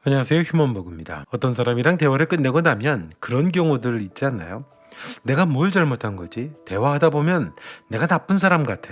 안녕하세요. 휴먼버그입니다. 어떤 사람이랑 대화를 끝내고 나면 그런 경우들 있지 않나요? 내가 뭘 잘못한 거지? 대화하다 보면 내가 나쁜 사람 같아.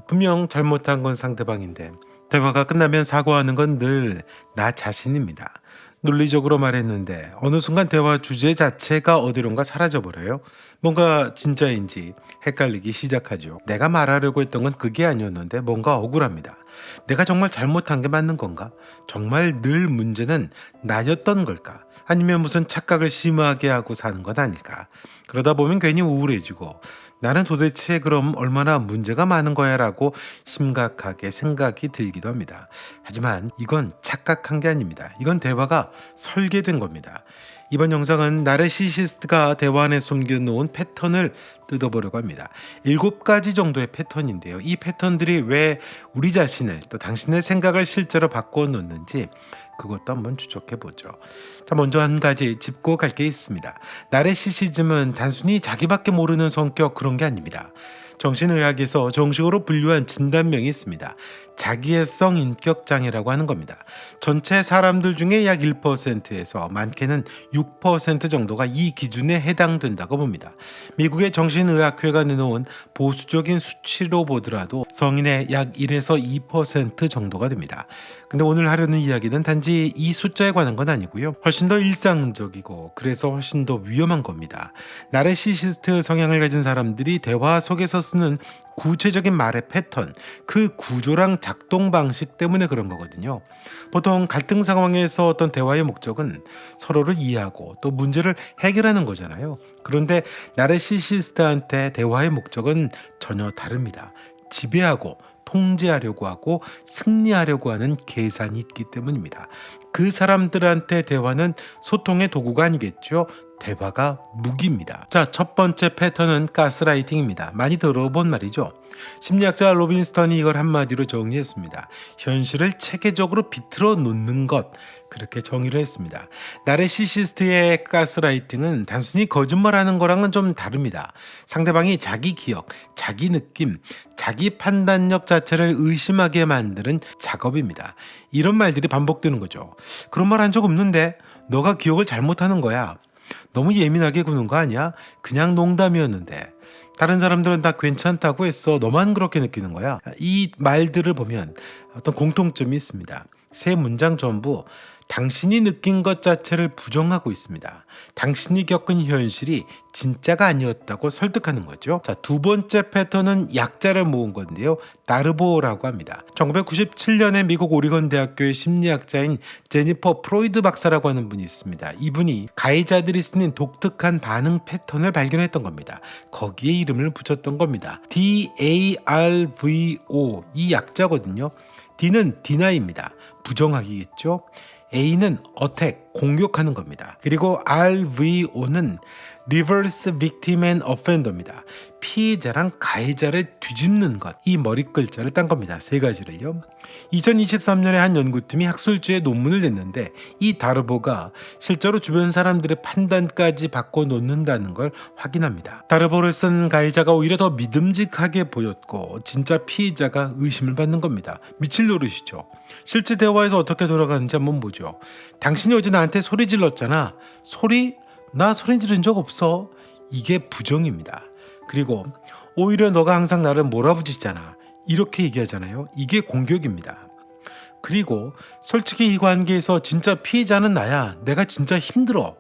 분명 잘못한 건 상대방인데 대화가 끝나면 사과하는 건 늘 나 자신입니다. 논리적으로 말했는데 어느 순간 대화 주제 자체가 어디론가 사라져버려요. 뭔가 진짜인지 헷갈리기 시작하죠. 내가 말하려고 했던 건 그게 아니었는데 뭔가 억울합니다. 내가 정말 잘못한 게 맞는 건가? 정말 늘 문제는 나였던 걸까? 아니면 무슨 착각을 심하게 하고 사는 건 아닐까? 그러다 보면 괜히 우울해지고 나는 도대체 그럼 얼마나 문제가 많은 거야 라고 심각하게 생각이 들기도 합니다. 하지만 이건 착각한 게 아닙니다. 이건 대화가 설계된 겁니다. 이번 영상은 나르시시스트가 대화 안에 숨겨놓은 패턴을 뜯어보려고 합니다. 7가지 정도의 패턴인데요. 이 패턴들이 왜 우리 자신을 또 당신의 생각을 실제로 바꿔 놓는지 그것도 한번 추적해 보죠. 자, 먼저 한 가지 짚고 갈 게 있습니다. 나르시시즘은 단순히 자기밖에 모르는 성격 그런 게 아닙니다. 정신의학에서 정식으로 분류한 진단명이 있습니다. 자기애성 인격 장애라고 하는 겁니다. 전체 사람들 중에 약 1%에서 많게는 6% 정도가 이 기준에 해당된다고 봅니다. 미국의 정신의학회가 내놓은 보수적인 수치로 보더라도 성인의 약 1에서 2% 정도가 됩니다. 근데 오늘 하려는 이야기는 단지 이 숫자에 관한 건 아니고요. 훨씬 더 일상적이고 그래서 훨씬 더 위험한 겁니다. 나르시시스트 성향을 가진 사람들이 대화 속에서 쓰는 구체적인 말의 패턴, 그 구조랑 작동 방식 때문에 그런 거거든요. 보통 갈등 상황에서 어떤 대화의 목적은 서로를 이해하고 또 문제를 해결하는 거잖아요. 그런데 나르시시스트한테 대화의 목적은 전혀 다릅니다. 지배하고 통제하려고 하고 승리하려고 하는 계산이 있기 때문입니다. 그 사람들한테 대화는 소통의 도구가 아니겠죠. 대화가 무기입니다. 자, 첫 번째 패턴은 가스라이팅입니다. 많이 들어본 말이죠. 심리학자 로빈스턴이 이걸 한마디로 정리했습니다. 현실을 체계적으로 비틀어 놓는 것, 그렇게 정의를 했습니다. 나르시시스트의 가스라이팅은 단순히 거짓말하는 거랑은 좀 다릅니다. 상대방이 자기 기억, 자기 느낌, 자기 판단력 자체를 의심하게 만드는 작업입니다. 이런 말들이 반복되는 거죠. 그런 말 한 적 없는데 너가 기억을 잘못하는 거야. 너무 예민하게 구는 거 아니야? 그냥 농담이었는데. 다른 사람들은 다 괜찮다고 했어. 너만 그렇게 느끼는 거야. 이 말들을 보면 어떤 공통점이 있습니다. 세 문장 전부 당신이 느낀 것 자체를 부정하고 있습니다. 당신이 겪은 현실이 진짜가 아니었다고 설득하는 거죠. 자, 두 번째 패턴은 약자를 모은 건데요. 다르보라고 합니다. 1997년에 미국 오리건 대학교의 심리학자인 제니퍼 프로이드 박사라고 하는 분이 있습니다. 이분이 가해자들이 쓰는 독특한 반응 패턴을 발견했던 겁니다. 거기에 이름을 붙였던 겁니다. DARVO, 이 약자거든요. D는 디나이입니다. 부정하기겠죠. A는 attack, 공격하는 겁니다. 그리고 RVO는 reverse victim and offender입니다. 피해자랑 가해자를 뒤집는 것, 이 머리 글자를 딴 겁니다. 세 가지를요. 2023년에 한 연구팀이 학술지에 논문을 냈는데 이 다르보가 실제로 주변 사람들의 판단까지 바꿔놓는다는 걸 확인합니다. 다르보를 쓴 가해자가 오히려 더 믿음직하게 보였고 진짜 피해자가 의심을 받는 겁니다. 미칠 노릇이죠. 실제 대화에서 어떻게 돌아가는지 한번 보죠. 당신이 어제 나한테 소리 질렀잖아. 소리? 나 소리 지른 적 없어. 이게 부정입니다. 그리고 오히려 너가 항상 나를 몰아붙이잖아. 이렇게 얘기하잖아요. 이게 공격입니다. 그리고 솔직히 이 관계에서 진짜 피해자는 나야. 내가 진짜 힘들어.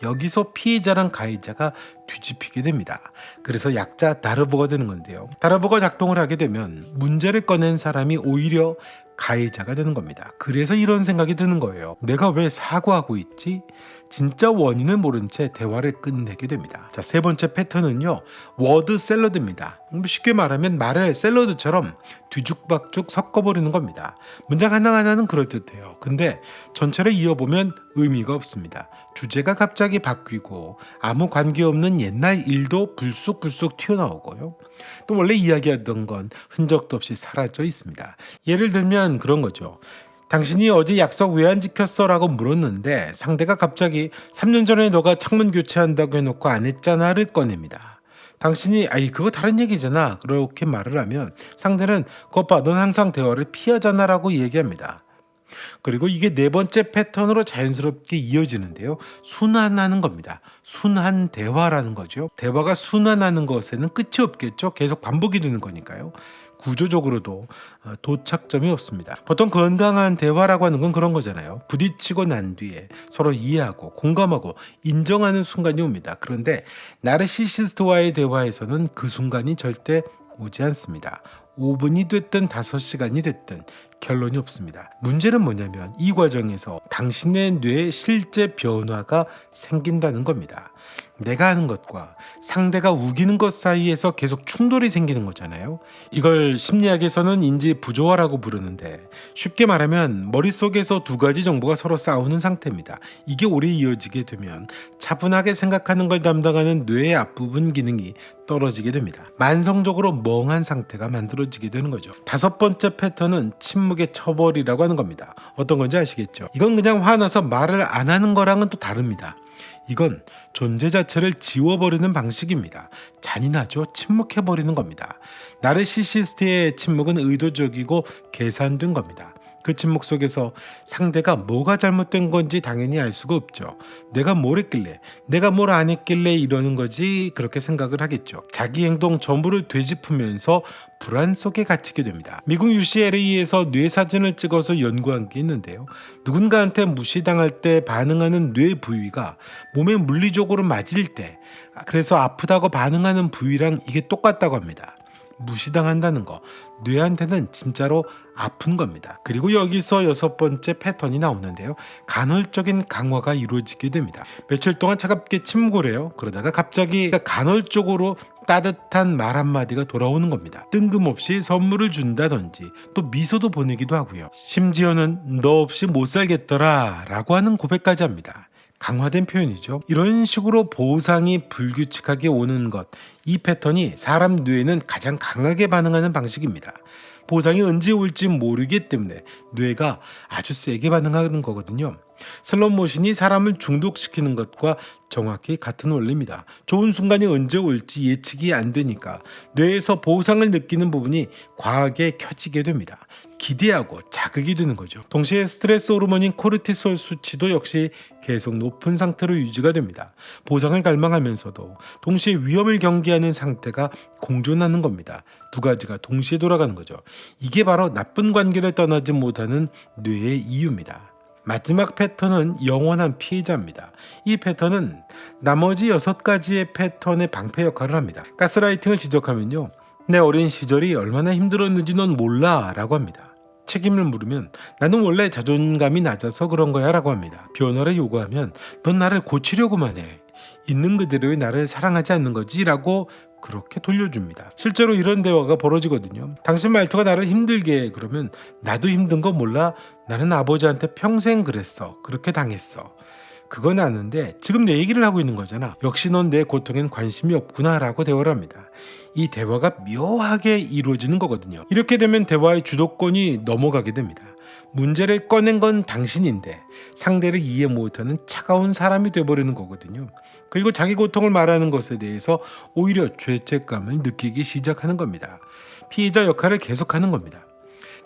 여기서 피해자랑 가해자가 뒤집히게 됩니다. 그래서 약자 다르보가 되는 건데요. 다르보가 작동을 하게 되면 문제를 꺼낸 사람이 오히려 가해자가 되는 겁니다. 그래서 이런 생각이 드는 거예요. 내가 왜 사과하고 있지? 진짜 원인을 모른 채 대화를 끝내게 됩니다. 자, 세 번째 패턴은요. 워드 샐러드입니다. 쉽게 말하면 말을 샐러드처럼 뒤죽박죽 섞어버리는 겁니다. 문장 하나하나는 그럴듯해요. 근데 전체를 이어보면 의미가 없습니다. 주제가 갑자기 바뀌고 아무 관계없는 옛날 일도 불쑥불쑥 튀어나오고요. 또 원래 이야기하던 건 흔적도 없이 사라져 있습니다. 예를 들면 그런 거죠. 당신이 어제 약속 왜 안 지켰어? 라고 물었는데 상대가 갑자기 3년 전에 너가 창문 교체한다고 해놓고 안 했잖아를 꺼냅니다. 당신이 그거 다른 얘기잖아 그렇게 말을 하면 상대는 거봐 넌 항상 대화를 피하잖아 라고 얘기합니다. 그리고 이게 네 번째 패턴으로 자연스럽게 이어지는데요. 순환하는 겁니다. 순환 대화라는 거죠. 대화가 순환하는 것에는 끝이 없겠죠. 계속 반복이 되는 거니까요. 구조적으로도 도착점이 없습니다. 보통 건강한 대화라고 하는 건 그런 거잖아요. 부딪히고 난 뒤에 서로 이해하고 공감하고 인정하는 순간이 옵니다. 그런데 나르시시스트와의 대화에서는 그 순간이 절대 오지 않습니다. 5분이 됐든 5시간이 됐든 결론이 없습니다. 문제는 뭐냐면 이 과정에서 당신의 뇌에 실제 변화가 생긴다는 겁니다. 내가 하는 것과 상대가 우기는 것 사이에서 계속 충돌이 생기는 거잖아요. 이걸 심리학에서는 인지 부조화라고 부르는데 쉽게 말하면 머릿속에서 두 가지 정보가 서로 싸우는 상태입니다. 이게 오래 이어지게 되면 차분하게 생각하는 걸 담당하는 뇌의 앞부분 기능이 떨어지게 됩니다. 만성적으로 멍한 상태가 만들어지게 되는 거죠. 다섯 번째 패턴은 침묵의 처벌이라고 하는 겁니다. 어떤 건지 아시겠죠? 이건 그냥 화나서 말을 안 하는 거랑은 또 다릅니다. 이건 존재 자체를 지워버리는 방식입니다. 잔인하죠? 침묵해버리는 겁니다. 나르시시스트의 침묵은 의도적이고 계산된 겁니다. 그 침묵 속에서 상대가 뭐가 잘못된 건지 당연히 알 수가 없죠. 내가 뭘 했길래, 내가 뭘 안 했길래 이러는 거지 그렇게 생각을 하겠죠. 자기 행동 전부를 되짚으면서 불안 속에 갇히게 됩니다. 미국 UCLA에서 뇌 사진을 찍어서 연구한 게 있는데요. 누군가한테 무시당할 때 반응하는 뇌 부위가 몸에 물리적으로 맞을 때 그래서 아프다고 반응하는 부위랑 이게 똑같다고 합니다. 무시당한다는 거 뇌한테는 진짜로 아픈 겁니다. 그리고 여기서 여섯 번째 패턴이 나오는데요. 간헐적인 강화가 이루어지게 됩니다. 며칠 동안 차갑게 침묵을 해요. 그러다가 갑자기 간헐적으로 따뜻한 말 한마디가 돌아오는 겁니다. 뜬금없이 선물을 준다든지 또 미소도 보내기도 하고요. 심지어는 너 없이 못 살겠더라 라고 하는 고백까지 합니다. 강화된 표현이죠. 이런 식으로 보상이 불규칙하게 오는 것, 이 패턴이 사람 뇌에는 가장 강하게 반응하는 방식입니다. 보상이 언제 올지 모르기 때문에 뇌가 아주 세게 반응하는 거거든요. 슬롯모션이 사람을 중독시키는 것과 정확히 같은 원리입니다. 좋은 순간이 언제 올지 예측이 안 되니까 뇌에서 보상을 느끼는 부분이 과하게 켜지게 됩니다. 기대하고 자극이 되는 거죠. 동시에 스트레스 호르몬인 코르티솔 수치도 역시 계속 높은 상태로 유지가 됩니다. 보상을 갈망하면서도 동시에 위험을 경계하는 상태가 공존하는 겁니다. 두 가지가 동시에 돌아가는 거죠. 이게 바로 나쁜 관계를 떠나지 못하는 뇌의 이유입니다. 마지막 패턴은 영원한 피해자입니다. 이 패턴은 나머지 6가지의 패턴의 방패 역할을 합니다. 가스라이팅을 지적하면요. 내 어린 시절이 얼마나 힘들었는지 넌 몰라 라고 합니다. 책임을 물으면 나는 원래 자존감이 낮아서 그런 거야 라고 합니다. 변화를 요구하면 넌 나를 고치려고만 해. 있는 그대로의 나를 사랑하지 않는 거지 라고 그렇게 돌려줍니다. 실제로 이런 대화가 벌어지거든요. 당신 말투가 나를 힘들게 해. 그러면 나도 힘든 거 몰라? 나는 아버지한테 평생 그랬어. 그렇게 당했어. 그건 아는데 지금 내 얘기를 하고 있는 거잖아. 역시 넌 내 고통엔 관심이 없구나 라고 대화를 합니다. 이 대화가 묘하게 이루어지는 거거든요. 이렇게 되면 대화의 주도권이 넘어가게 됩니다. 문제를 꺼낸 건 당신인데 상대를 이해 못하는 차가운 사람이 돼버리는 거거든요. 그리고 자기 고통을 말하는 것에 대해서 오히려 죄책감을 느끼기 시작하는 겁니다. 피해자 역할을 계속하는 겁니다.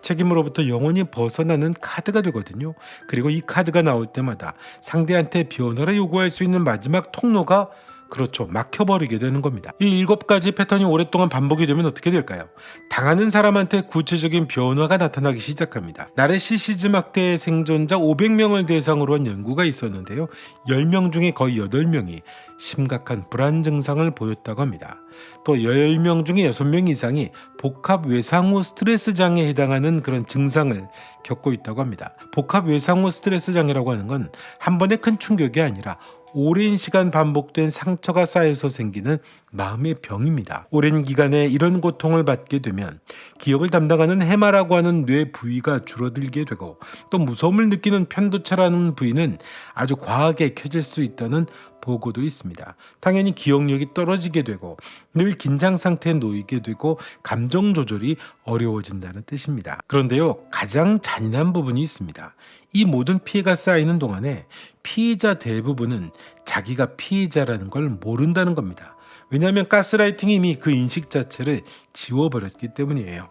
책임으로부터 영원히 벗어나는 카드가 되거든요. 그리고 이 카드가 나올 때마다 상대한테 변화를 요구할 수 있는 마지막 통로가 그렇죠. 막혀버리게 되는 겁니다. 이 7가지 패턴이 오랫동안 반복이 되면 어떻게 될까요? 당하는 사람한테 구체적인 변화가 나타나기 시작합니다. 나르시시즘 학대의 생존자 500명을 대상으로 한 연구가 있었는데요. 10명 중에 거의 8명이 심각한 불안 증상을 보였다고 합니다. 또 10명 중에 6명 이상이 복합 외상후 스트레스 장애에 해당하는 그런 증상을 겪고 있다고 합니다. 복합 외상후 스트레스 장애라고 하는 건 한 번의 큰 충격이 아니라 오랜 시간 반복된 상처가 쌓여서 생기는 마음의 병입니다. 오랜 기간에 이런 고통을 받게 되면 기억을 담당하는 해마라고 하는 뇌 부위가 줄어들게 되고 또 무서움을 느끼는 편도체라는 부위는 아주 과하게 켜질 수 있다는 보고도 있습니다. 당연히 기억력이 떨어지게 되고 늘 긴장 상태에 놓이게 되고 감정 조절이 어려워진다는 뜻입니다. 그런데요, 가장 잔인한 부분이 있습니다. 이 모든 피해가 쌓이는 동안에 피해자 대부분은 자기가 피해자라는 걸 모른다는 겁니다. 왜냐하면 가스라이팅이 이미 그 인식 자체를 지워버렸기 때문이에요.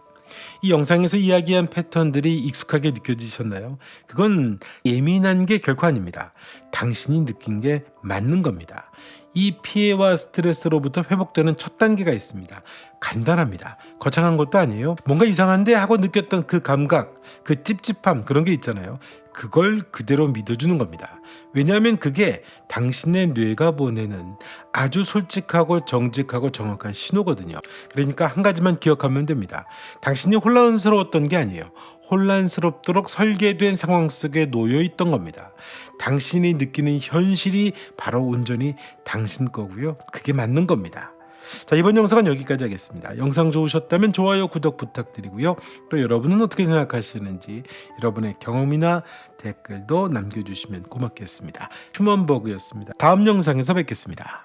이 영상에서 이야기한 패턴들이 익숙하게 느껴지셨나요? 그건 예민한 게 결코 아닙니다. 당신이 느낀 게 맞는 겁니다. 이 피해와 스트레스로부터 회복되는 첫 단계가 있습니다. 간단합니다. 거창한 것도 아니에요. 뭔가 이상한데 하고 느꼈던 그 감각, 그 찝찝함, 그런 게 있잖아요. 그걸 그대로 믿어주는 겁니다. 왜냐하면 그게 당신의 뇌가 보내는 아주 솔직하고 정직하고 정확한 신호거든요. 그러니까 한 가지만 기억하면 됩니다. 당신이 혼란스러웠던 게 아니에요. 혼란스럽도록 설계된 상황 속에 놓여 있던 겁니다. 당신이 느끼는 현실이 바로 온전히 당신 거고요. 그게 맞는 겁니다. 자, 이번 영상은 여기까지 하겠습니다. 영상 좋으셨다면 좋아요, 구독 부탁드리고요. 또 여러분은 어떻게 생각하시는지 여러분의 경험이나 댓글도 남겨주시면 고맙겠습니다. 휴먼버그였습니다. 다음 영상에서 뵙겠습니다.